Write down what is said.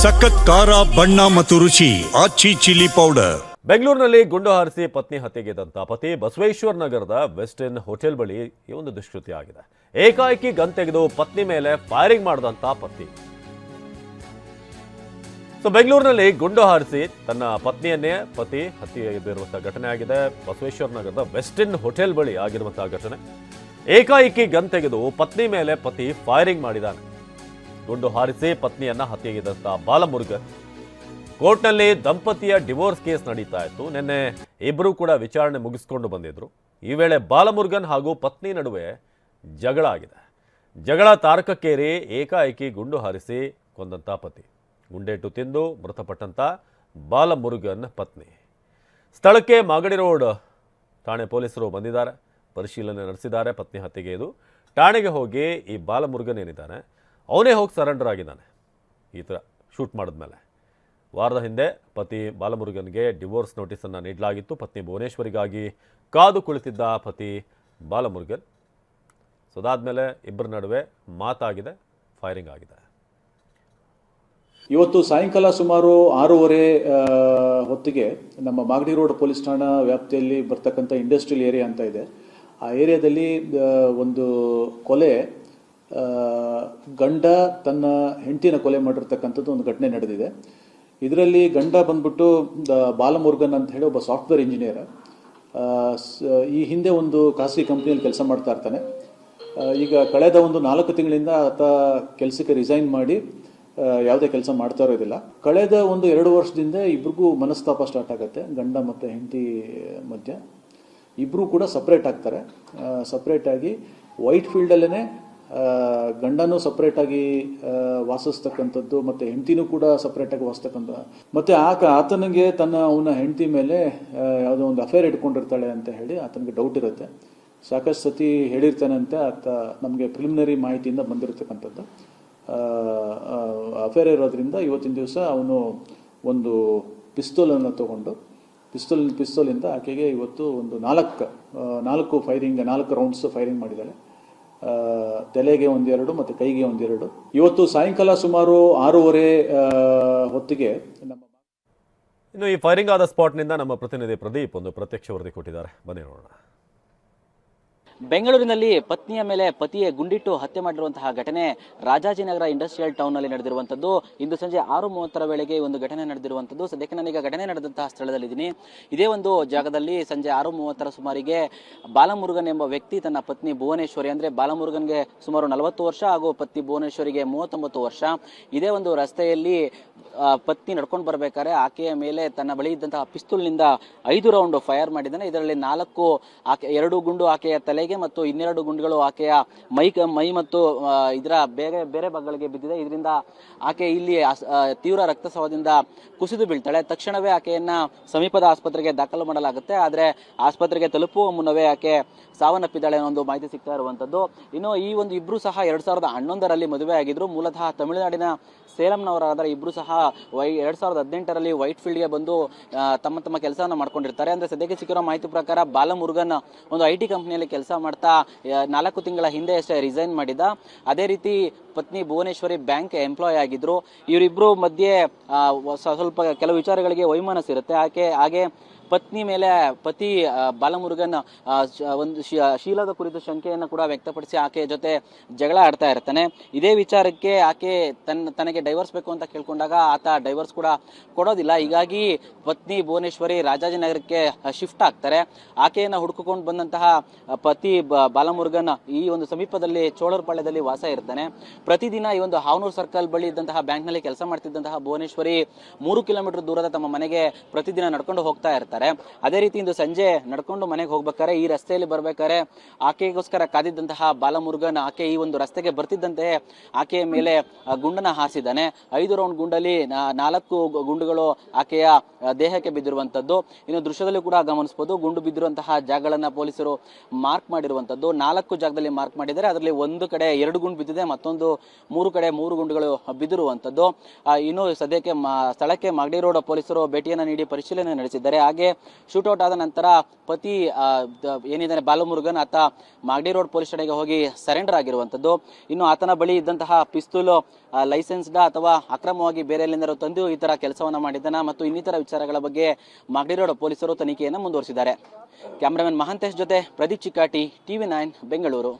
ಸಖತ್ ಖಾರ ಬಣ್ಣ ಮತ್ತು ರುಚಿ ಆಚಿ ಚಿಲ್ಲಿ ಪೌಡರ್. ಬೆಂಗಳೂರಿನಲ್ಲಿ ಗುಂಡು ಹಾರಿಸಿ ಪತ್ನಿ ಹತ್ಯೆಗೈದಂತ ಪತಿ ಬಸವೇಶ್ವರ ನಗರದ ವೆಸ್ಟ್ ಇಂಡ್ ಹೋಟೆಲ್ ಬಳಿ ಈ ಒಂದು ದುಷ್ಕೃತ್ಯ ಆಗಿದೆ. ಏಕಾಏಕಿ ಗನ್ ತೆಗೆದು ಪತ್ನಿ ಮೇಲೆ ಫೈರಿಂಗ್ ಮಾಡಿದಂತ ಪತಿ. ಬೆಂಗಳೂರಿನಲ್ಲಿ ಗುಂಡು ಹಾರಿಸಿ ತನ್ನ ಪತ್ನಿಯನ್ನೇ ಪತಿ ಹತ್ಯೆಗೈದಿರುವಂತಹ ಘಟನೆ ಆಗಿದೆ. ಬಸವೇಶ್ವರ ನಗರದ ವೆಸ್ಟ್ ಇಂಡ್ ಹೋಟೆಲ್ ಬಳಿ ಆಗಿರುವಂತಹ ಘಟನೆ. ಏಕಾಏಕಿ ಗನ್ ತೆಗೆದು ಪತ್ನಿ ಮೇಲೆ ಪತಿ ಫೈರಿಂಗ್ ಮಾಡಿದ್ದಾನೆ. ಗುಂಡು ಹಾರಿಸಿ ಪತ್ನಿಯನ್ನ ಹತ್ಯೆಗೈದಂತ ಬಾಲಮುರುಗನ್. ಕೋರ್ಟ್ನಲ್ಲಿ ದಂಪತಿಯ ಡಿವೋರ್ಸ್ ಕೇಸ್ ನಡೀತಾ ಇತ್ತು. ನಿನ್ನೆ ಇಬ್ಬರು ಕೂಡ ವಿಚಾರಣೆ ಮುಗಿಸ್ಕೊಂಡು ಬಂದಿದ್ರು. ಈ ವೇಳೆ ಬಾಲಮುರುಗನ್ ಹಾಗೂ ಪತ್ನಿ ನಡುವೆ ಜಗಳ ಆಗಿದೆ. ಜಗಳ ತಾರಕಕ್ಕೇರಿ ಏಕಾಏಕಿ ಗುಂಡು ಹಾರಿಸಿ ಕೊಂದಂತ ಪತಿ. ಗುಂಡೇಟು ತಿಂದು ಮೃತಪಟ್ಟಂತ ಬಾಲಮುರುಗನ್ ಪತ್ನಿ. ಸ್ಥಳಕ್ಕೆ ಮಾಗಡಿ ರೋಡ್ ಠಾಣೆ ಪೊಲೀಸರು ಬಂದಿದ್ದಾರೆ, ಪರಿಶೀಲನೆ ನಡೆಸಿದ್ದಾರೆ. ಪತ್ನಿ ಹತ್ಯೆಗೆ ಇದು ಠಾಣೆಗೆ ಹೋಗಿ ಈ ಬಾಲಮುರುಗನ್ ಏನಿದ್ದಾನೆ ಅವನೇ ಹೋಗಿ ಸರೆಂಡರ್ ಆಗಿದ್ದಾನೆ. ಈ ಥರ ಶೂಟ್ ಮಾಡಿದ್ಮೇಲೆ ವಾರದ ಹಿಂದೆ ಪತಿ ಬಾಲಮುರುಗನ್ಗೆ ಡಿವೋರ್ಸ್ ನೋಟಿಸನ್ನು ನೀಡಲಾಗಿತ್ತು. ಪತ್ನಿ ಭುವನೇಶ್ವರಿಗಾಗಿ ಕಾದು ಕುಳಿತಿದ್ದ ಪತಿ ಬಾಲಮುರುಗನ್. ಅದಾದಮೇಲೆ ಇಬ್ಬರ ನಡುವೆ ಮಾತಾಗಿದೆ, ಫೈರಿಂಗ್ ಆಗಿದೆ. ಇವತ್ತು ಸಾಯಂಕಾಲ ಸುಮಾರು 6:30 ಹೊತ್ತಿಗೆ ನಮ್ಮ ಮಾಗಡಿ ರೋಡ್ ಪೊಲೀಸ್ ಠಾಣಾ ವ್ಯಾಪ್ತಿಯಲ್ಲಿ ಬರ್ತಕ್ಕಂಥ ಇಂಡಸ್ಟ್ರಿಯಲ್ ಏರಿಯಾ ಅಂತ ಇದೆ. ಆ ಏರಿಯಾದಲ್ಲಿ ಒಂದು ಕೊಲೆ, ಗಂಡ ತನ್ನ ಹೆಂಡತಿನ ಕೊಲೆ ಮಾಡಿರ್ತಕ್ಕಂಥದ್ದು ಒಂದು ಘಟನೆ ನಡೆದಿದೆ. ಇದರಲ್ಲಿ ಗಂಡ ಬಂದ್ಬಿಟ್ಟು ಬಾಲಮುರುಗನ್ ಅಂತ ಹೇಳಿ ಒಬ್ಬ ಸಾಫ್ಟ್ವೇರ್ ಇಂಜಿನಿಯರ್. ಈ ಹಿಂದೆ ಒಂದು ಖಾಸಗಿ ಕಂಪ್ನಿಯಲ್ಲಿ ಕೆಲಸ ಮಾಡ್ತಾ ಇರ್ತಾನೆ. ಈಗ ಕಳೆದ ಒಂದು 4 ತಿಂಗಳಿಂದ ಆತ ಕೆಲಸಕ್ಕೆ ರಿಸೈನ್ ಮಾಡಿ ಯಾವುದೇ ಕೆಲಸ ಮಾಡ್ತಾ ಇರೋದಿಲ್ಲ. ಕಳೆದ ಒಂದು 2 ವರ್ಷದಿಂದ ಇಬ್ರಿಗೂ ಮನಸ್ತಾಪ ಸ್ಟಾರ್ಟ್ ಆಗುತ್ತೆ, ಗಂಡ ಮತ್ತು ಹೆಂಡತಿ ಮಧ್ಯ. ಇಬ್ಬರು ಕೂಡ ಸಪ್ರೇಟ್ ಆಗ್ತಾರೆ. ಸಪ್ರೇಟಾಗಿ ವೈಟ್ ಫೀಲ್ಡಲ್ಲೇ ಗಂಡನೂ ಸಪ್ರೇಟಾಗಿ ವಾಸಿಸ್ತಕ್ಕಂಥದ್ದು ಮತ್ತು ಹೆಂಡತಿನೂ ಕೂಡ ಸಪ್ರೇಟಾಗಿ ವಾಸಿಸ್ತಕ್ಕಂಥ. ಮತ್ತು ಆತನಿಗೆ ಅವನ ಹೆಂಡತಿ ಮೇಲೆ ಯಾವುದೋ ಒಂದು ಅಫೇರ್ ಇಟ್ಕೊಂಡಿರ್ತಾಳೆ ಅಂತ ಹೇಳಿ ಆತನಿಗೆ ಡೌಟ್ ಇರುತ್ತೆ. ಸಾಕಷ್ಟು ಸತಿ ಹೇಳಿರ್ತಾನೆ ಅಂತ ಆತ ನಮಗೆ ಪ್ರಿಲಿಮಿನರಿ ಮಾಹಿತಿಯಿಂದ ಬಂದಿರತಕ್ಕಂಥದ್ದು. ಅಫೇರ್ ಇರೋದ್ರಿಂದ ಇವತ್ತಿನ ದಿವಸ ಅವನು ಒಂದು ಪಿಸ್ತೂಲನ್ನು ತಗೊಂಡು ಪಿಸ್ತೂಲಿಂದ ಆಕೆಗೆ ಇವತ್ತು ಒಂದು 4 ರೌಂಡ್ಸ್ ಫೈರಿಂಗ್ ಮಾಡಿದ್ದಾಳೆ. ತಲೆಗೆ 1-2 ಮತ್ತು ಕೈಗೆ 1-2. ಇವತ್ತು ಸಾಯಂಕಾಲ ಸುಮಾರು 6:30 ಹೊತ್ತಿಗೆ ಇನ್ನು ಈ ಫೈರಿಂಗ್ ಆದ ಸ್ಪಾಟ್ನಿಂದ ನಮ್ಮ ಪ್ರತಿನಿಧಿ ಪ್ರದೀಪ್ ಒಂದು ಪ್ರತ್ಯಕ್ಷ ವರದಿ ಕೊಟ್ಟಿದ್ದಾರೆ, ಬನ್ನಿ ನೋಡೋಣ. ಬೆಂಗಳೂರಿನಲ್ಲಿ ಪತ್ನಿಯ ಮೇಲೆ ಪತಿಯೇ ಗುಂಡಿಟ್ಟು ಹತ್ಯೆ ಮಾಡಿರುವಂತಹ ಘಟನೆ ರಾಜಾಜಿನಗರ ಇಂಡಸ್ಟ್ರಿಯಲ್ ಟೌನ್ ನಲ್ಲಿ ನಡೆದಿರುವಂತದ್ದು. ಇಂದು ಸಂಜೆ 6:30 ವೇಳೆಗೆ ಒಂದು ಘಟನೆ ನಡೆದಿರುವಂತದ್ದು. ಸದ್ಯಕ್ಕೆ ನಾನೀಗ ಘಟನೆ ನಡೆದಂತಹ ಸ್ಥಳದಲ್ಲಿದ್ದೀನಿ. ಇದೇ ಒಂದು ಜಾಗದಲ್ಲಿ ಸಂಜೆ 6:30 ಸುಮಾರಿಗೆ ಬಾಲಮುರುಗನ್ ಎಂಬ ವ್ಯಕ್ತಿ ತನ್ನ ಪತ್ನಿ ಭುವನೇಶ್ವರಿ, ಅಂದ್ರೆ ಬಾಲಮುರುಗನ್ಗೆ ಸುಮಾರು 40 ವರ್ಷ ಹಾಗೂ ಪತ್ನಿ ಭುವನೇಶ್ವರಿಗೆ 39 ವರ್ಷ. ಇದೇ ಒಂದು ರಸ್ತೆಯಲ್ಲಿ ಪತ್ನಿ ನಡ್ಕೊಂಡು ಬರ್ಬೇಕಾದ್ರೆ ಆಕೆಯ ಮೇಲೆ ತನ್ನ ಬಳಿ ಇದ್ದಂತಹ ಪಿಸ್ತೂಲ್ನಿಂದ 5 ರೌಂಡ್ ಫೈರ್ ಮಾಡಿದ್ದಾನೆ. ಇದರಲ್ಲಿ 2 ಗುಂಡು ಆಕೆಯ ತಲೆಗೆ ಮತ್ತು 12 ಗುಂಡುಗಳು ಆಕೆಯ ಮೈ ಮತ್ತು ಇದರ ಬೇರೆ ಭಾಗಗಳಿಗೆ ಬಿದ್ದಿದೆ. ಇದರಿಂದ ಆಕೆ ಇಲ್ಲಿ ತೀವ್ರ ರಕ್ತಸ್ರಾವದಿಂದ ಕುಸಿದು ಬೀಳ್ತಾಳೆ. ತಕ್ಷಣವೇ ಆಕೆಯನ್ನ ಸಮೀಪದ ಆಸ್ಪತ್ರೆಗೆ ದಾಖಲು ಮಾಡಲಾಗುತ್ತೆ. ಆದರೆ ಆಸ್ಪತ್ರೆಗೆ ತಲುಪುವ ಮುನ್ನವೇ ಆಕೆ ಸಾವನ್ನಪ್ಪಿದ್ದಾಳೆ ಅನ್ನೋ ಒಂದು ಮಾಹಿತಿ ಸಿಗ್ತಾ ಇರುವಂತದ್ದು. ಇನ್ನು ಈ ಒಂದು ಇಬ್ರು ಸಹ 2011ರಲ್ಲಿ ಮದುವೆ ಆಗಿದ್ರು. ಮೂಲತಃ ತಮಿಳುನಾಡಿನ ಸೇಲಂನವರಾದರೆ ಇಬ್ರು ಸಹ 2018ರಲ್ಲಿ ವೈಟ್ ಫೀಲ್ಡ್ಗೆ ಬಂದು ತಮ್ಮ ಕೆಲಸವನ್ನು ಮಾಡ್ಕೊಂಡಿರ್ತಾರೆ. ಅಂದ್ರೆ ಸದ್ಯಕ್ಕೆ ಸಿಕ್ಕಿರೋ ಮಾಹಿತಿ ಪ್ರಕಾರ ಬಾಲಮುರುಗನ್ ಒಂದು IT ಕಂಪನಿಯಲ್ಲಿ ಕೆಲಸ ಮಾಡ್ತಾ 4 ತಿಂಗಳ ಹಿಂದೆ ಅಷ್ಟೇ ರಿಸೈನ್ ಮಾಡಿದ. ಅದೇ ರೀತಿ ಪತ್ನಿ ಭುವನೇಶ್ವರಿ ಬ್ಯಾಂಕ್ ಎಂಪ್ಲಾಯ್ ಆಗಿದ್ರು. ಇವರಿಬ್ರು ಮಧ್ಯೆ ಸ್ವಲ್ಪ ಕೆಲವು ವಿಚಾರಗಳಿಗೆ ವೈಮನಸ್ಸಿರುತ್ತೆ. ಹಾಗೆ ಪತ್ನಿ ಮೇಲೆ ಪತಿ ಬಾಲಮುರುಗನ್ ಒಂದು ಶೀಲದ ಕುರಿತು ಶಂಕೆಯನ್ನು ಕೂಡ ವ್ಯಕ್ತಪಡಿಸಿ ಆಕೆ ಜೊತೆ ಜಗಳ ಆಡ್ತಾ ಇರ್ತಾನೆ. ಇದೇ ವಿಚಾರಕ್ಕೆ ಆಕೆ ತನಗೆ ಡೈವರ್ಸ್ ಬೇಕು ಅಂತ ಕೇಳ್ಕೊಂಡಾಗ ಆತ ಡೈವರ್ಸ್ ಕೂಡ ಕೊಡೋದಿಲ್ಲ. ಹೀಗಾಗಿ ಪತ್ನಿ ಭುವನೇಶ್ವರಿ ರಾಜಾಜಿನಗರಕ್ಕೆ ಶಿಫ್ಟ್ ಆಗ್ತಾರೆ. ಆಕೆಯನ್ನು ಹುಡುಕಿಕೊಂಡು ಬಂದಂತಹ ಪತಿ ಬಾಲಮುರುಗನ್ ಈ ಒಂದು ಸಮೀಪದಲ್ಲಿ ಚೋಳರಪಾಳ್ಯದಲ್ಲಿ ವಾಸ ಇರ್ತಾನೆ. ಪ್ರತಿದಿನ ಈ ಒಂದು ಹಾವನೂರು ಸರ್ಕಲ್ ಬಳಿ ಇದ್ದಂತಹ ಬ್ಯಾಂಕ್ನಲ್ಲಿ ಕೆಲಸ ಮಾಡ್ತಿದ್ದಂತಹ ಭುವನೇಶ್ವರಿ 3 ಕಿಲೋಮೀಟರ್ ದೂರದ ತಮ್ಮ ಮನೆಗೆ ಪ್ರತಿದಿನ ನಡ್ಕೊಂಡು ಹೋಗ್ತಾ ಇರ್ತಾರೆ. ಅದೇ ರೀತಿ ಇಂದು ಸಂಜೆ ನಡ್ಕೊಂಡು ಮನೆಗೆ ಹೋಗ್ಬೇಕಾರೆ ಈ ರಸ್ತೆಯಲ್ಲಿ ಬರ್ಬೇಕಾದ್ರೆ ಆಕೆಗೋಸ್ಕರ ಕಾದಿದ್ದಂತಹ ಬಾಲಮುರುಗನ್ ಆಕೆ ಈ ಒಂದು ರಸ್ತೆಗೆ ಬರ್ತಿದ್ದಂತೆ ಆಕೆಯ ಮೇಲೆ ಗುಂಡನ್ನ ಹಾರಿಸಿದ್ದಾನೆ. 5 ರೌಂಡ್ ಗುಂಡಲ್ಲಿ 4 ಗುಂಡುಗಳು ಆಕೆಯ ದೇಹಕ್ಕೆ ಬಿದ್ದಿರುವಂತದ್ದು. ಇನ್ನು ದೃಶ್ಯದಲ್ಲಿ ಕೂಡ ಗಮನಿಸಬಹುದು, ಗುಂಡು ಬಿದ್ದಿರುವಂತಹ ಜಾಗಗಳನ್ನ ಪೊಲೀಸರು ಮಾರ್ಕ್ ಮಾಡಿರುವಂತದ್ದು. 4 ಜಾಗದಲ್ಲಿ ಮಾರ್ಕ್ ಮಾಡಿದ್ದಾರೆ. ಅದರಲ್ಲಿ ಒಂದು ಕಡೆ 2 ಗುಂಡು ಬಿದ್ದಿದೆ, ಮತ್ತೊಂದು 3 ಕಡೆ 3 ಗುಂಡುಗಳು ಬಿದ್ದಿರುವಂತದ್ದು. ಇನ್ನು ಸದ್ಯಕ್ಕೆ ಸ್ಥಳಕ್ಕೆ ಮಾಗಡಿ ರೋಡ್ ಪೊಲೀಸರು ಭೇಟಿಯನ್ನು ನೀಡಿ ಪರಿಶೀಲನೆ ನಡೆಸಿದ್ದಾರೆ. ಹಾಗೆ ಶೂಟೌಟ್ ಆದ ನಂತರ ಪತಿ ಏನಿದ್ದಾನೆ ಬಾಲಮುರುಗನ್ ಆತ ಮಾಗಡಿ ರೋಡ್ ಪೊಲೀಸ್ ಠಾಣೆಗೆ ಹೋಗಿ ಸರೆಂಡರ್ ಆಗಿರುವಂಥದ್ದು. ಇನ್ನು ಆತನ ಬಳಿ ಇದ್ದಂತಹ ಪಿಸ್ತೂಲು ಲೈಸೆನ್ಸ್ಡ ಅಥವಾ ಅಕ್ರಮವಾಗಿ ಬೇರೆ ಎಲ್ಲಿಂದಲೂ ತಂದು ಈ ತರ ಕೆಲಸವನ್ನ ಮಾಡಿದ್ದಾನ ಮತ್ತು ಇನ್ನಿತರ ವಿಚಾರಗಳ ಬಗ್ಗೆ ಮಾಗಡಿ ರೋಡ್ ಪೊಲೀಸರು ತನಿಖೆಯನ್ನು ಮುಂದುವರಿಸಿದ್ದಾರೆ. ಕ್ಯಾಮರಾಮನ್ ಮಹಾಂತೇಶ್ ಜೊತೆ ಪ್ರದೀಪ್ ಚಿಕ್ಕಾಟಿ, TV9 ಬೆಂಗಳೂರು.